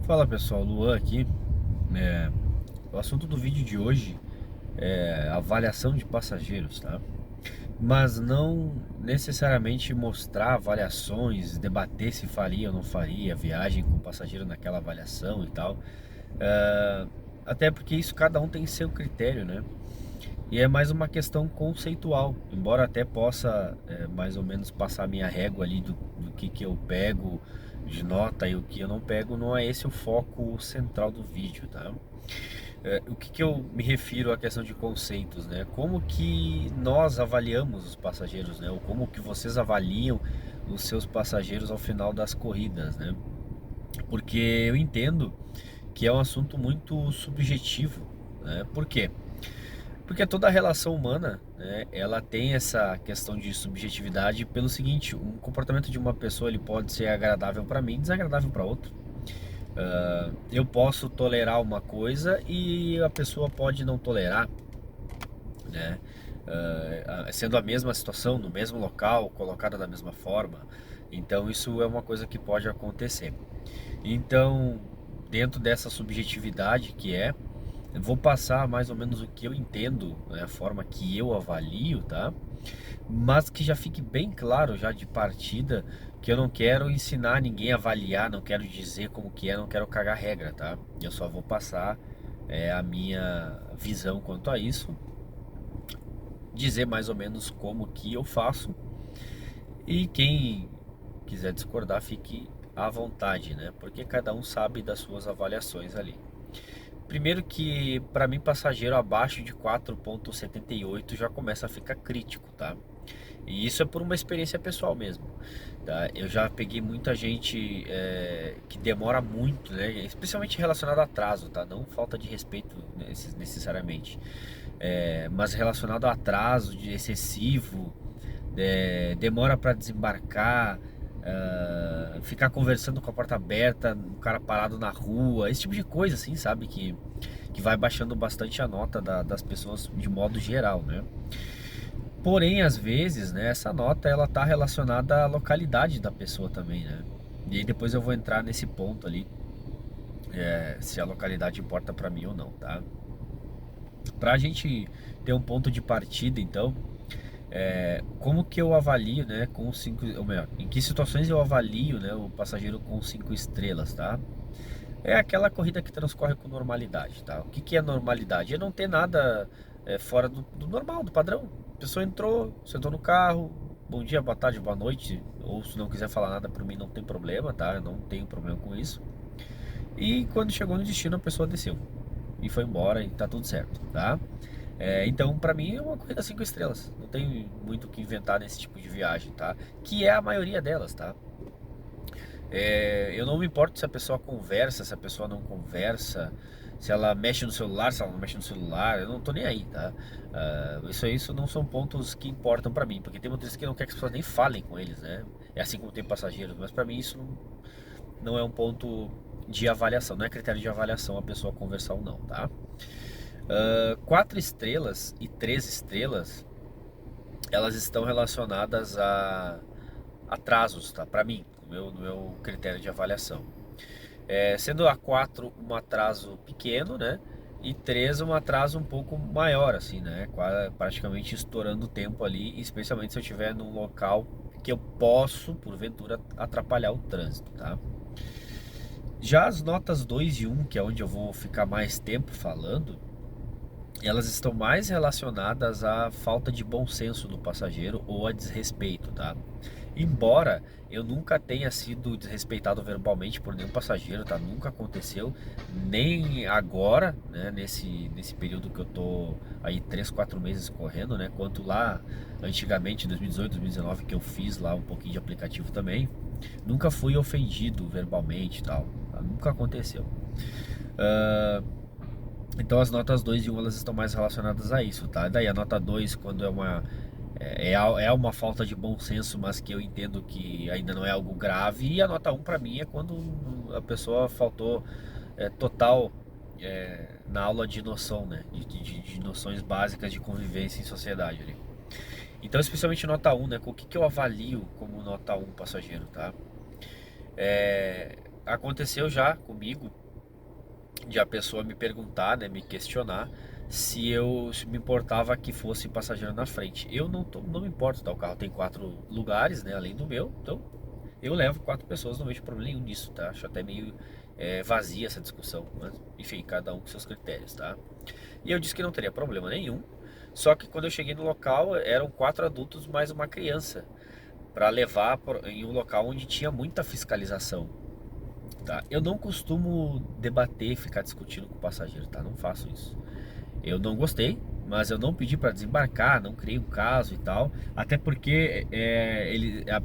Fala pessoal, Luan aqui. É, o assunto do vídeo de hoje é avaliação de passageiros, tá? Mas não necessariamente mostrar avaliações, debater se faria ou não faria viagem com passageiro naquela avaliação e tal. É, até porque isso cada um tem seu critério, né? E é mais uma questão conceitual, embora até possa mais ou menos passar a minha régua ali do que eu pego de nota e o que eu não pego, não é esse o foco central do vídeo, tá? O que eu me refiro à questão de conceitos, né? Como que nós avaliamos os passageiros, né? Ou como que vocês avaliam os seus passageiros ao final das corridas, né? Porque eu entendo que é um assunto muito subjetivo, né? Por quê? Porque toda relação humana, né, ela tem essa questão de subjetividade pelo seguinte: um comportamento de uma pessoa ele pode ser agradável para mim, desagradável para outro. Eu posso tolerar uma coisa e a pessoa pode não tolerar, né? Sendo a mesma situação, no mesmo local, colocada da mesma forma. Então isso é uma coisa que pode acontecer. Então, dentro dessa subjetividade que é, eu vou passar mais ou menos o que eu entendo, né, a forma que eu avalio, tá? Mas que já fique bem claro já de partida que eu não quero ensinar ninguém a avaliar, não quero dizer como que é, não quero cagar regra, tá? Eu só vou passar a minha visão quanto a isso, dizer mais ou menos como que eu faço e quem quiser discordar fique à vontade, né? Porque cada um sabe das suas avaliações ali. Primeiro que para mim passageiro abaixo de 4,78 já começa a ficar crítico, tá? E isso é por uma experiência pessoal mesmo, tá? Eu já peguei muita gente que demora muito, né? Especialmente relacionado a atraso, tá? Não falta de respeito necessariamente, mas relacionado a atraso de excessivo, demora para desembarcar, ficar conversando com a porta aberta, um cara parado na rua, esse tipo de coisa, assim, sabe? Que vai baixando bastante a nota das pessoas de modo geral, né? Porém, às vezes, né, essa nota ela tá relacionada à localidade da pessoa também, né? E aí depois eu vou entrar nesse ponto ali, se a localidade importa para mim ou não, tá? Pra gente ter um ponto de partida, então, como que eu avalio, né, com cinco, ou melhor, em que situações eu avalio, né, o passageiro com 5 estrelas, tá? É aquela corrida que transcorre com normalidade, tá? O que que é normalidade? É não ter nada fora do normal, do padrão. A pessoa entrou, sentou no carro, bom dia, boa tarde, boa noite, ou se não quiser falar nada por mim não tem problema, tá? Eu não tenho problema com isso. E quando chegou no destino a pessoa desceu e foi embora e tá tudo certo, tá? Então, pra mim é uma corrida 5 estrelas. Não tem muito o que inventar nesse tipo de viagem, tá? Que é a maioria delas, tá? Eu não me importo se a pessoa conversa, se a pessoa não conversa, se ela mexe no celular, se ela não mexe no celular, eu não tô nem aí, tá? Isso não são pontos que importam pra mim, porque tem motoristas que não quer que as pessoas nem falem com eles, né? É assim como tem passageiros, mas pra mim isso não é um ponto de avaliação, não é critério de avaliação a pessoa conversar ou não, tá? 4 estrelas e 3 estrelas, elas estão relacionadas a atrasos, tá? Pra mim, no meu critério de avaliação. Sendo a 4 um atraso pequeno, né? E 3 um atraso um pouco maior, assim, né? Praticamente estourando o tempo ali, especialmente se eu estiver num local que eu posso, porventura, atrapalhar o trânsito, tá? Já as notas 2 e um, que é onde eu vou ficar mais tempo falando, elas estão mais relacionadas à falta de bom senso do passageiro ou a desrespeito, tá? Embora eu nunca tenha sido desrespeitado verbalmente por nenhum passageiro, tá? Nunca aconteceu, nem agora, né? Nesse período que eu tô aí 3, 4 meses correndo, né? Quanto lá antigamente, 2018, 2019, que eu fiz lá um pouquinho de aplicativo também, nunca fui ofendido verbalmente e tal, tá? Nunca aconteceu. Então as notas 2 e um elas estão mais relacionadas a isso, tá? Daí a nota 2 quando é uma falta de bom senso, mas que eu entendo que ainda não é algo grave. E a nota um para mim é quando a pessoa faltou total na aula de noção, né? De noções básicas de convivência em sociedade ali. Então, especialmente nota um, né? O que eu avalio como nota um passageiro, tá? aconteceu já comigo de a pessoa me perguntar, né, me questionar se me importava que fosse passageiro na frente. Eu não me importo, tá? O carro tem 4 lugares, né, além do meu, então eu levo 4 pessoas, não vejo problema nenhum nisso, tá? Acho até meio vazia essa discussão, mas enfim, cada um com seus critérios, tá? E eu disse que não teria problema nenhum, só que quando eu cheguei no local eram 4 adultos mais uma criança, para levar em um local onde tinha muita fiscalização. Tá? Eu não costumo debater, ficar discutindo com o passageiro, tá? Não faço isso. Eu não gostei, mas eu não pedi para desembarcar, não criei um caso e tal. Até porque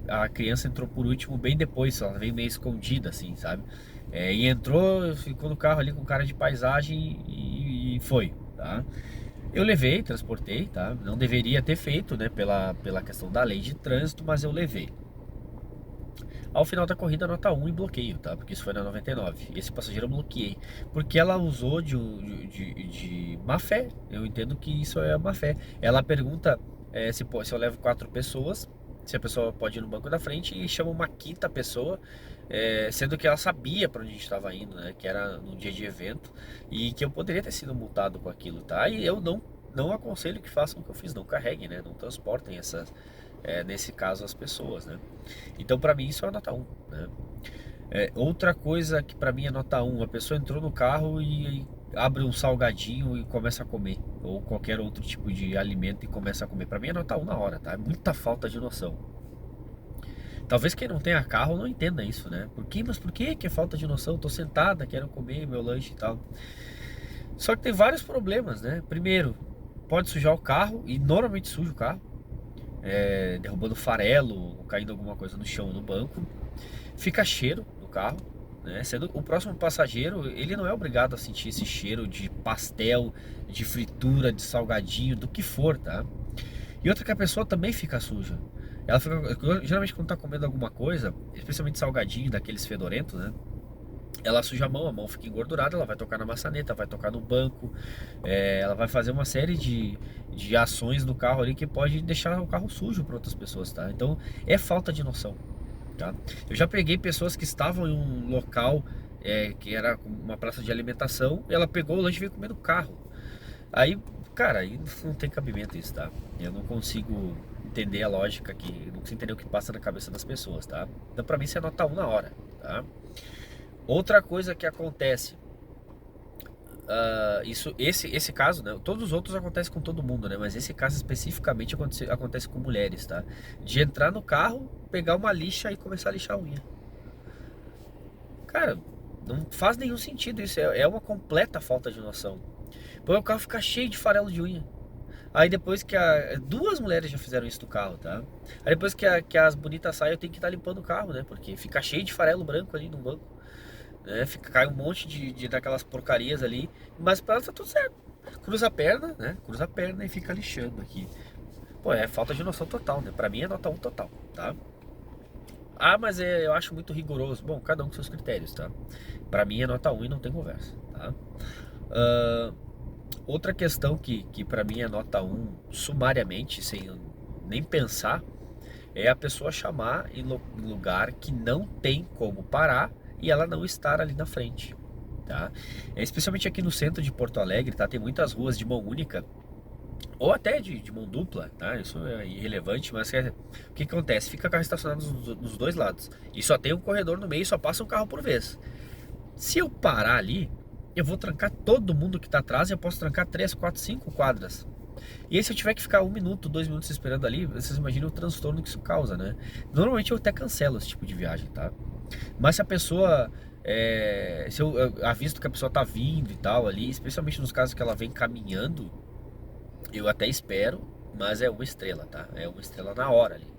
a criança entrou por último bem depois, ela veio meio escondida, assim, sabe? E entrou, ficou no carro ali com cara de paisagem e foi, tá? Eu levei, transportei, tá? Não deveria ter feito, né? Pela questão da lei de trânsito, mas eu levei. Ao final da corrida, nota 1 e bloqueio, tá? Porque isso foi na 99. Esse passageiro eu bloqueei. Porque ela usou de má fé. Eu entendo que isso é má fé. Ela pergunta se eu levo 4 pessoas, se a pessoa pode ir no banco da frente, e chama uma quinta pessoa, sendo que ela sabia para onde a gente estava indo, né? Que era no dia de evento e que eu poderia ter sido multado com aquilo, tá? E eu não aconselho que façam o que eu fiz, não carreguem, né? Não transportem nesse caso as pessoas, né? Então para mim isso é nota 1, né? Outra coisa que para mim é nota 1, a pessoa entrou no carro e abre um salgadinho e começa a comer, ou qualquer outro tipo de alimento e começa a comer. Para mim é nota 1 na hora, tá? É muita falta de noção. Talvez quem não tenha carro não entenda isso, né? Mas por que é falta de noção? Eu tô sentada, quero comer meu lanche e tal. Só que tem vários problemas, né? Primeiro, pode sujar o carro, e normalmente suja o carro, derrubando farelo, caindo alguma coisa no chão, no banco. Fica cheiro do carro, né? Sendo o próximo passageiro, ele não é obrigado a sentir esse cheiro de pastel, de fritura, de salgadinho, do que for, tá? E outra que a pessoa também fica suja. Ela fica, geralmente quando tá comendo alguma coisa, especialmente salgadinho, daqueles fedorentos, né? Ela suja a mão fica engordurada, ela vai tocar na maçaneta, vai tocar no banco, ela vai fazer uma série de ações no carro ali que pode deixar o carro sujo para outras pessoas, tá? Então é falta de noção, tá? Eu já peguei pessoas que estavam em um local que era uma praça de alimentação, e ela pegou o lanche e veio comer no carro. Aí, cara, aí não tem cabimento isso, tá? Eu não consigo entender a lógica aqui, não consigo entender o que passa na cabeça das pessoas, tá? Então pra mim você nota 1 na hora, tá? Outra coisa que acontece, esse caso, né? Todos os outros acontecem com todo mundo, né? Mas esse caso especificamente acontece com mulheres, tá? De entrar no carro, pegar uma lixa e começar a lixar a unha. Cara, não faz nenhum sentido isso. É uma completa falta de noção. Pô, o carro fica cheio de farelo de unha. Aí depois duas mulheres já fizeram isso no carro, tá? Aí depois que as bonitas saem, eu tenho que estar limpando o carro, né? Porque fica cheio de farelo branco ali no banco. Né? Cai um monte daquelas porcarias ali, mas pra ela tá tudo certo. Cruza a perna, né? Cruza a perna e fica lixando aqui. Pô, é falta de noção total, né? Pra mim é nota 1 total, tá? Ah, mas eu acho muito rigoroso. Bom, cada um com seus critérios, tá? Pra mim é nota 1 e não tem conversa, tá? Outra questão que pra mim é nota 1 sumariamente, sem eu nem pensar, é a pessoa chamar em lugar que não tem como parar e ela não estar ali na frente, tá? Especialmente aqui no centro de Porto Alegre, tá? Tem muitas ruas de mão única ou até de mão dupla, tá? Isso é irrelevante, mas o que acontece? Fica carro estacionado nos dois lados e só tem um corredor no meio e só passa um carro por vez. Se eu parar ali, eu vou trancar todo mundo que tá atrás e eu posso trancar 3, 4, 5 quadras. E aí se eu tiver que ficar 1 minuto, 2 minutos esperando ali, vocês imaginam o transtorno que isso causa, né? Normalmente eu até cancelo esse tipo de viagem, tá? Mas se a pessoa, se eu avisto que a pessoa tá vindo e tal ali, especialmente nos casos que ela vem caminhando, eu até espero, mas é 1 estrela, tá? É 1 estrela na hora ali.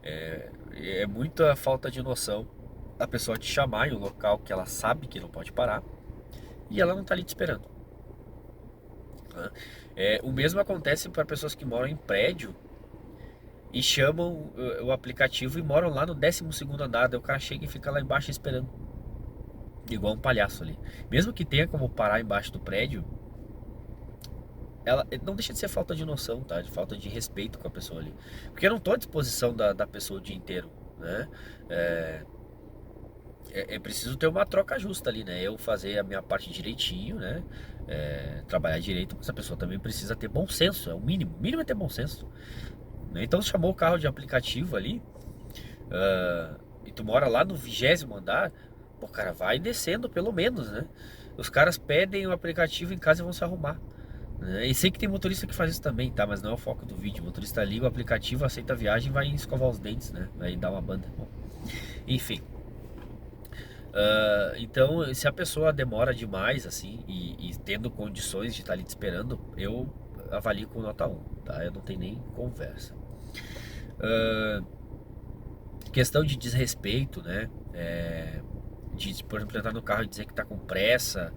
É muita falta de noção a pessoa te chamar em um local que ela sabe que não pode parar e ela não tá ali te esperando. Tá? O mesmo acontece para pessoas que moram em prédio e chamam o aplicativo e moram lá no 12º andar. Daí o cara chega e fica lá embaixo esperando, igual um palhaço ali. Mesmo que tenha como parar embaixo do prédio, ela não deixa de ser falta de noção, tá? De falta de respeito com a pessoa ali. Porque eu não tô à disposição da pessoa o dia inteiro, né? é preciso ter uma troca justa ali, né? Eu fazer a minha parte direitinho, né? Trabalhar direito, mas a pessoa também precisa ter bom senso, é o mínimo. O mínimo é ter bom senso, né? Então chamou o carro de aplicativo ali, e tu mora lá no 20º andar, pô, cara, vai descendo pelo menos, né? Os caras pedem o aplicativo em casa e vão se arrumar, né? E sei que tem motorista que faz isso também, tá? Mas não é o foco do vídeo. O motorista liga o aplicativo, aceita a viagem e vai escovar os dentes, né? Vai dar uma banda. Bom, enfim. Então, se a pessoa demora demais, assim, e tendo condições de estar ali te esperando, eu avalio com nota 1, tá? Eu não tenho nem conversa. Ah, Questão de desrespeito, né? De, por exemplo, entrar no carro e dizer que tá com pressa,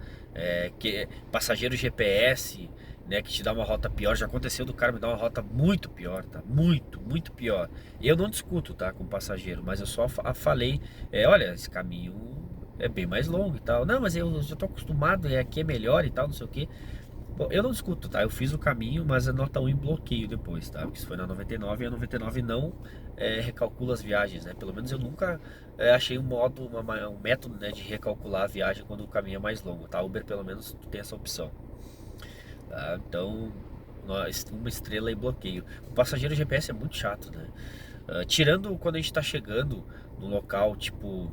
que passageiro GPS, né, que te dá uma rota pior. Já aconteceu do cara me dar uma rota muito pior, tá? Muito, muito pior. Eu não discuto, tá, com o passageiro, mas eu só falei, olha, esse caminho é bem mais longo e tal. Não, mas eu já tô acostumado, aqui é melhor e tal, não sei o quê. Bom, eu não discuto, tá? Eu fiz o caminho, mas a nota 1 em bloqueio depois, tá? Porque isso foi na 99 e a 99 não recalcula as viagens, né? Pelo menos eu nunca achei um modo, um método, né, de recalcular a viagem quando o caminho é mais longo, tá? Uber pelo menos tu tem essa opção, tá? Então, uma estrela e bloqueio. O passageiro GPS é muito chato, né? Tirando quando a gente tá chegando no local, tipo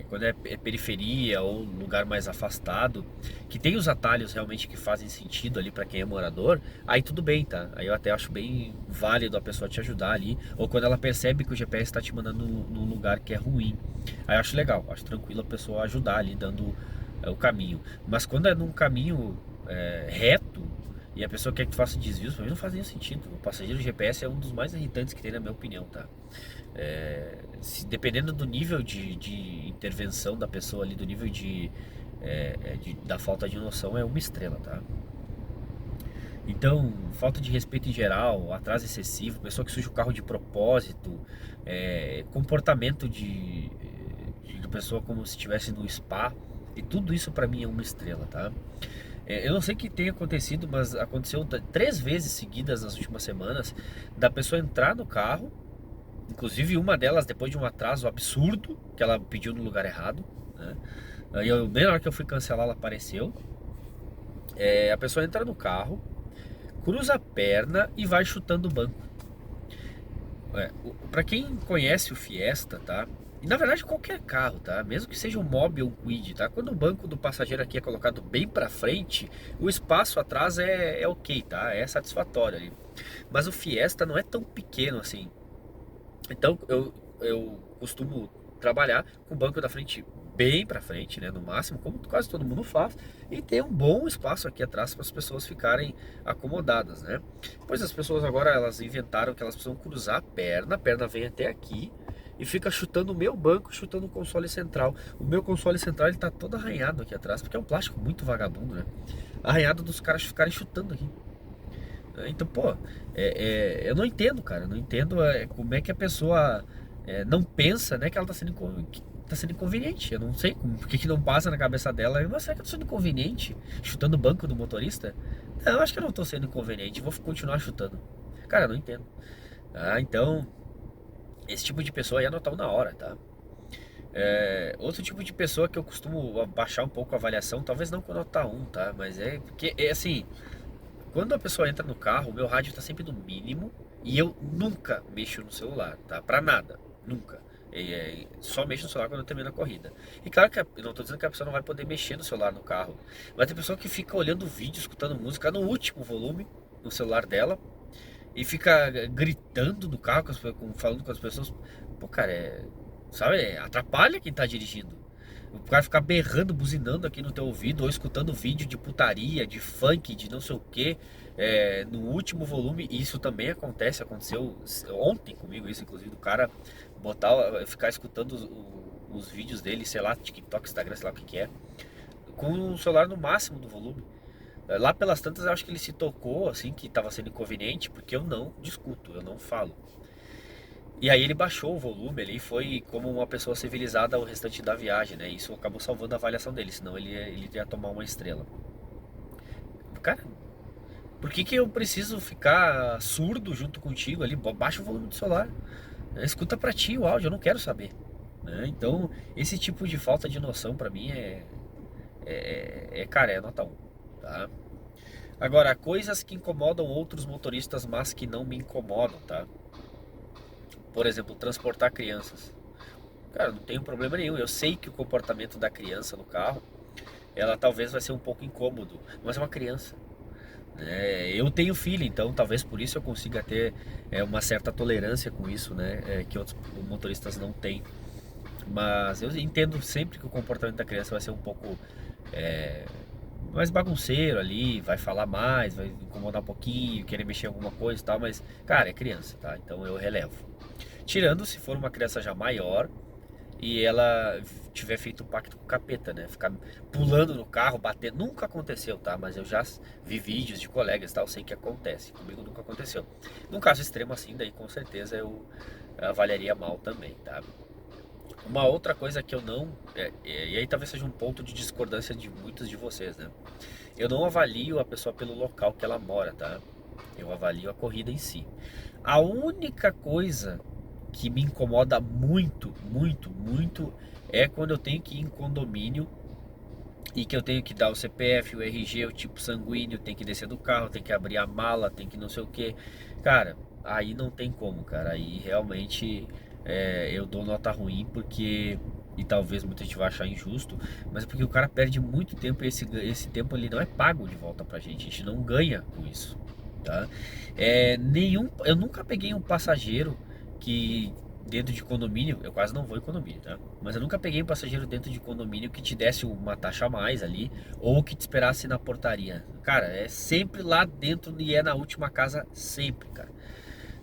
quando é periferia ou lugar mais afastado, que tem os atalhos realmente que fazem sentido ali para quem é morador, aí tudo bem, tá? Aí eu até acho bem válido a pessoa te ajudar ali, ou quando ela percebe que o GPS está te mandando num lugar que é ruim. Aí eu acho legal, acho tranquilo a pessoa ajudar ali, dando o caminho. Mas quando é num caminho reto, e a pessoa quer que tu faça desvios, pra mim não faz nenhum sentido. O passageiro GPS é um dos mais irritantes que tem, na minha opinião, tá? Dependendo do nível de intervenção da pessoa ali, do nível da falta de noção, é uma estrela, tá? Então, falta de respeito em geral, atraso excessivo, pessoa que suja o carro de propósito, comportamento de pessoa como se estivesse no spa, e tudo isso pra mim é uma estrela, tá? Eu não sei o que tem acontecido, mas aconteceu 3 vezes seguidas nas últimas semanas da pessoa entrar no carro. Inclusive uma delas depois de um atraso absurdo que ela pediu no lugar errado, né? Aí bem na hora que eu fui cancelar, ela apareceu. A pessoa entra no carro, cruza a perna e vai chutando o banco. Para quem conhece o Fiesta, tá? E na verdade qualquer carro, tá? Mesmo que seja um Mobi ou um Kwid, tá? Quando o banco do passageiro aqui é colocado bem para frente, o espaço atrás é ok, tá? É satisfatório ali. Mas o Fiesta não é tão pequeno assim. Então eu costumo trabalhar com o banco da frente bem para frente, né, no máximo, como quase todo mundo faz, e ter um bom espaço aqui atrás para as pessoas ficarem acomodadas, né? Pois as pessoas agora elas inventaram que elas precisam cruzar a perna vem até aqui e fica chutando o meu banco, chutando o console central. O meu console central ele tá todo arranhado aqui atrás, porque é um plástico muito vagabundo, né? Arranhado dos caras ficarem chutando aqui. Então, pô, eu não entendo, cara. Eu não entendo como é que a pessoa não pensa, né, que ela tá sendo inconveniente. Eu não sei por que não passa na cabeça dela. Mas será que eu tô sendo inconveniente chutando o banco do motorista? Não, eu acho que eu não tô sendo inconveniente. Vou continuar chutando. Cara, eu não entendo. Então, esse tipo de pessoa ia anotar na hora, tá? Outro tipo de pessoa que eu costumo baixar um pouco a avaliação, talvez não com nota 1, tá? Mas é porque, assim, quando a pessoa entra no carro, o meu rádio está sempre no mínimo e eu nunca mexo no celular, tá? Pra nada, nunca. Só mexo no celular quando eu termino a corrida. E claro que eu não estou dizendo que a pessoa não vai poder mexer no celular no carro, mas tem pessoa que fica olhando vídeo, escutando música no último volume no celular dela e fica gritando no carro, falando com as pessoas. Pô, cara, sabe, atrapalha quem tá dirigindo. O cara ficar berrando, buzinando aqui no teu ouvido, ou escutando vídeo de putaria, de funk, de não sei o que, no último volume. E isso também aconteceu ontem comigo, isso inclusive, do cara ficar escutando os vídeos dele, sei lá, TikTok, Instagram, sei lá o que é, com o celular no máximo do volume. Lá pelas tantas eu acho que ele se tocou, assim, que estava sendo inconveniente, porque eu não discuto, eu não falo. E aí ele baixou o volume ali, foi como uma pessoa civilizada o restante da viagem, né? Isso acabou salvando a avaliação dele, senão ele ia tomar uma estrela. Cara, por que eu preciso ficar surdo junto contigo ali? Baixa o volume do celular, escuta pra ti o áudio, eu não quero saber. né? Então, esse tipo de falta de noção pra mim cara, é nota 1, tá? Agora, coisas que incomodam outros motoristas, mas que não me incomodam, tá? Por exemplo, transportar crianças. Cara, não tenho problema nenhum. Eu sei que o comportamento da criança no carro, ela talvez vai ser um pouco incômodo, mas é uma criança, né? Eu tenho filho, então talvez por isso eu consiga ter uma certa tolerância com isso, né? Que outros motoristas não têm. Mas eu entendo sempre que o comportamento da criança vai ser um pouco é, mais bagunceiro ali, vai falar mais, vai incomodar um pouquinho, querer mexer em alguma coisa e tal, mas, cara, é criança, tá? Então eu relevo. Tirando se for uma criança já maior e ela tiver feito um pacto com o capeta, né? Ficar pulando no carro, batendo. Nunca aconteceu, tá? Mas eu já vi vídeos de colegas e tal, sei que acontece. Comigo nunca aconteceu. Num caso extremo assim, daí com certeza eu avaliaria mal também, tá? Uma outra coisa que eu não. E aí talvez seja um ponto de discordância de muitos de vocês, né? Eu não avalio a pessoa pelo local que ela mora, tá? Eu avalio a corrida em si. A única coisa que me incomoda muito, muito, muito é quando eu tenho que ir em condomínio e que eu tenho que dar o CPF, o RG, o tipo sanguíneo, tem que descer do carro, tem que abrir a mala, tem que não sei o que. Cara, aí não tem como, cara. Aí realmente eu dou nota ruim porque. E talvez muita gente vá achar injusto, mas é porque o cara perde muito tempo e esse tempo ele não é pago de volta pra gente. A gente não ganha com isso, tá? Eu nunca peguei um passageiro que dentro de condomínio, eu quase não vou em condomínio, tá? Mas eu nunca peguei um passageiro dentro de condomínio que te desse uma taxa a mais ali, ou que te esperasse na portaria. Cara, é sempre lá dentro e é na última casa, sempre, cara.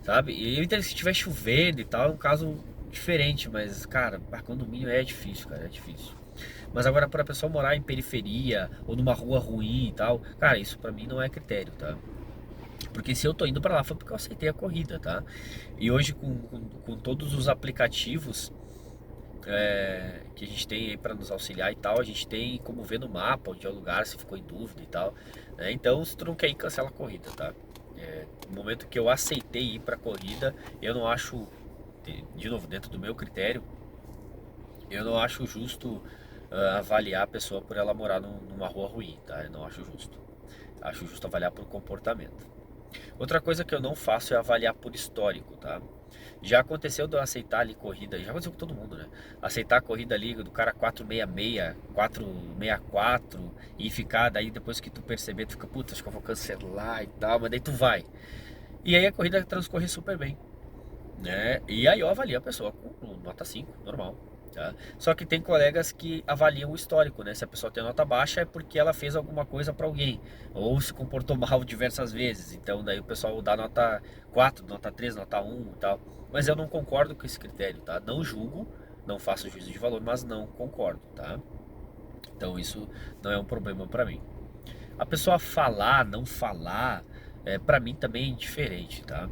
Sabe? E eu entendo que se estiver chovendo e tal, é um caso diferente, mas, cara, para condomínio é difícil, cara, é difícil. Mas agora, para a pessoa morar em periferia ou numa rua ruim e tal, cara, isso pra mim não é critério, tá? Porque se eu tô indo para lá foi porque eu aceitei a corrida, tá? E hoje com todos os aplicativos que a gente tem aí para nos auxiliar e tal, a gente tem como ver no mapa onde é o lugar, se ficou em dúvida e tal, né? Então, se tu não quer ir, cancela a corrida, tá? No momento que eu aceitei ir para a corrida, eu não acho, de novo, dentro do meu critério, eu não acho justo avaliar a pessoa por ela morar numa rua ruim, tá? Eu não acho justo. Acho justo avaliar por comportamento. Outra coisa que eu não faço é avaliar por histórico, tá? Já aconteceu de eu aceitar ali corrida, já aconteceu com todo mundo, né? Aceitar a corrida ali do cara 466, 464 e ficar, daí depois que tu perceber, tu fica, puta, acho que eu vou cancelar e tal, mas daí tu vai. E aí a corrida transcorre super bem, né? E aí eu avalio a pessoa com nota 5 normal. Tá? Só que tem colegas que avaliam o histórico, né? Se a pessoa tem nota baixa é porque ela fez alguma coisa para alguém ou se comportou mal diversas vezes. Então daí o pessoal dá nota 4, nota 3, nota 1 e tal. Mas eu não concordo com esse critério, tá? Não julgo, não faço juízo de valor, mas não concordo, tá? Então isso não é um problema para mim. A pessoa falar, não falar, para mim também é indiferente, tá?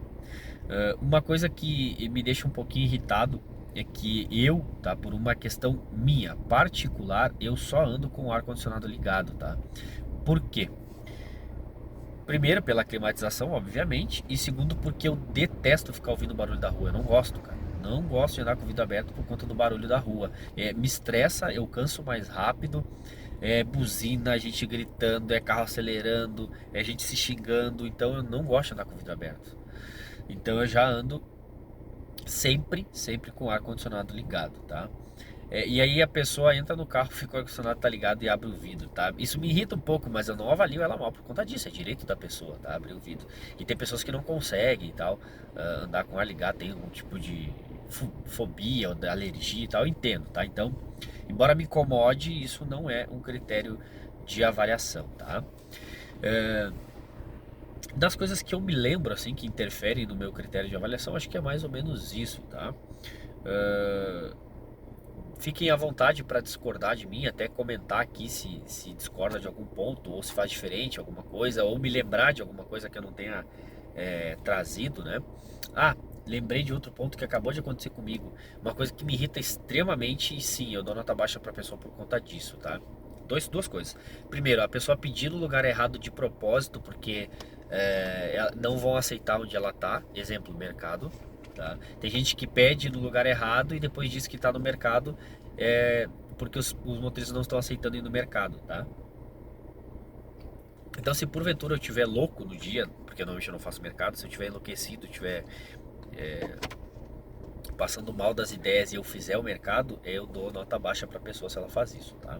Uma coisa que me deixa um pouquinho irritado é que eu, tá, por uma questão minha particular, eu só ando com o ar condicionado ligado, tá? Por quê? Primeiro, pela climatização, obviamente, e segundo, porque eu detesto ficar ouvindo o barulho da rua. Eu não gosto, cara. Não gosto de andar com o vidro aberto por conta do barulho da rua. Me estressa, eu canso mais rápido. É buzina, a gente gritando, é carro acelerando, é gente se xingando. Então eu não gosto de andar com o vidro aberto. Então eu já ando sempre, sempre com o ar-condicionado ligado, tá? E aí a pessoa entra no carro, fica o ar-condicionado tá ligado e abre o vidro, tá? Isso me irrita um pouco, mas eu não avalio ela mal por conta disso, é direito da pessoa, tá? Abrir o vidro. E tem pessoas que não conseguem e tal, andar com o ar ligado, tem algum tipo de fobia ou de alergia e tal, eu entendo, tá? Então, embora me incomode, isso não é um critério de avaliação, tá? É, Das coisas que eu me lembro, assim, que interferem no meu critério de avaliação, acho que é mais ou menos isso, tá? Uh, Fiquem à vontade para discordar de mim, até comentar aqui se discorda de algum ponto, ou se faz diferente alguma coisa, ou me lembrar de alguma coisa que eu não tenha trazido, né? Ah, lembrei de outro ponto que acabou de acontecer comigo. Uma coisa que me irrita extremamente, e sim, eu dou nota baixa para a pessoa por conta disso, tá? Duas coisas. Primeiro, a pessoa pedir no lugar errado de propósito, porque não vão aceitar onde ela tá. Exemplo, mercado. tá? Tem gente que pede no lugar errado e depois diz que está no mercado, porque os motoristas não estão aceitando ir no mercado, tá? Então, se porventura eu estiver louco no dia, porque normalmente eu não faço mercado, se eu estiver enlouquecido, estiver passando mal das ideias e eu fizer o mercado, eu dou nota baixa para a pessoa se ela faz isso, tá?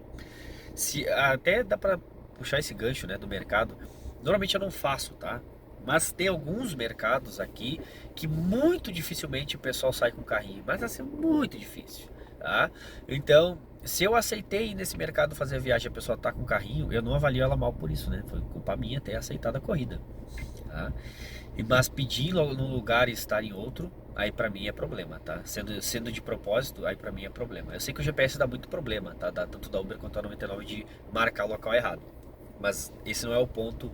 Se até dá para puxar esse gancho, né, do mercado. Normalmente eu não faço, tá? Mas tem alguns mercados aqui que muito dificilmente o pessoal sai com carrinho, mas assim muito difícil, tá? Então, se eu aceitei ir nesse mercado fazer a viagem, e a pessoa tá com carrinho, eu não avalio ela mal por isso, né? Foi culpa minha ter aceitado a corrida, tá? Mas pedir num lugar e estar em outro, aí pra mim é problema, tá? Sendo de propósito, aí pra mim é problema. Eu sei que o GPS dá muito problema, tá? Dá tanto da Uber quanto da 99 de marcar o local errado. Mas esse não é o ponto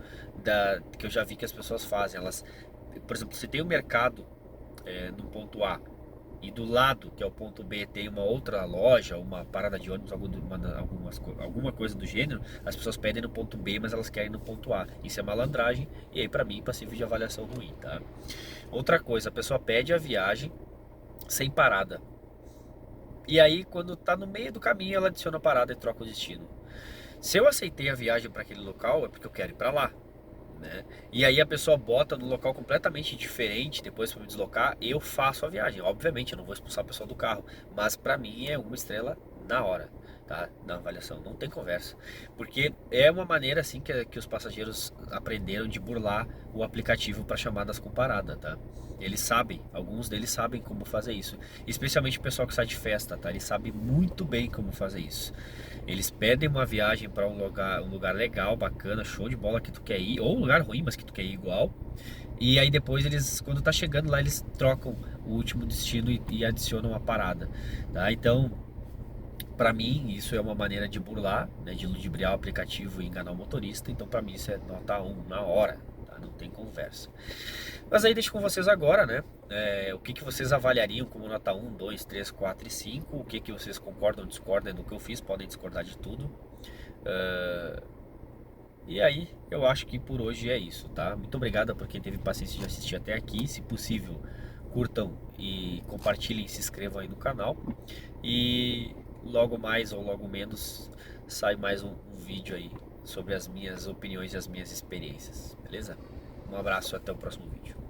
que eu já vi que as pessoas fazem. Elas, por exemplo, se tem um mercado no ponto A e do lado, que é o ponto B, tem uma outra loja, uma parada de ônibus, alguma coisa do gênero, as pessoas pedem no ponto B, mas elas querem no ponto A. Isso é malandragem e aí pra mim passível de avaliação ruim, tá? Outra coisa, a pessoa pede a viagem sem parada. E aí quando tá no meio do caminho, ela adiciona a parada e troca o destino. Se eu aceitei a viagem para aquele local, é porque eu quero ir para lá, né? E aí a pessoa bota num local completamente diferente depois para me deslocar, eu faço a viagem. Obviamente, eu não vou expulsar a pessoa do carro, mas para mim é uma estrela na hora, tá? Na avaliação, não tem conversa. Porque é uma maneira assim que os passageiros aprenderam de burlar o aplicativo para chamadas com parada, tá? Eles sabem, alguns deles sabem como fazer isso, especialmente o pessoal que sai de festa, tá? Eles sabem muito bem como fazer isso. Eles pedem uma viagem para um lugar legal, bacana, show de bola que tu quer ir, ou um lugar ruim, mas que tu quer ir igual. E aí depois eles, quando tá chegando lá, eles trocam o último destino e adicionam a parada, tá? Então, para mim, isso é uma maneira de burlar, né, de ludibriar o aplicativo e enganar o motorista. Então, para mim, isso é nota 1 na hora, tá? Não tem conversa. Mas aí deixo com vocês agora, né? O que vocês avaliariam como nota 1, 2, 3, 4 e 5? O que vocês concordam ou discordam do que eu fiz? Podem discordar de tudo. Uh, e aí, eu acho que por hoje é isso, tá? Muito obrigado por quem teve paciência de assistir até aqui. Se possível, curtam e compartilhem, se inscrevam aí no canal. E logo mais ou logo menos sai mais um vídeo aí sobre as minhas opiniões e as minhas experiências, beleza? Um abraço e até o próximo vídeo.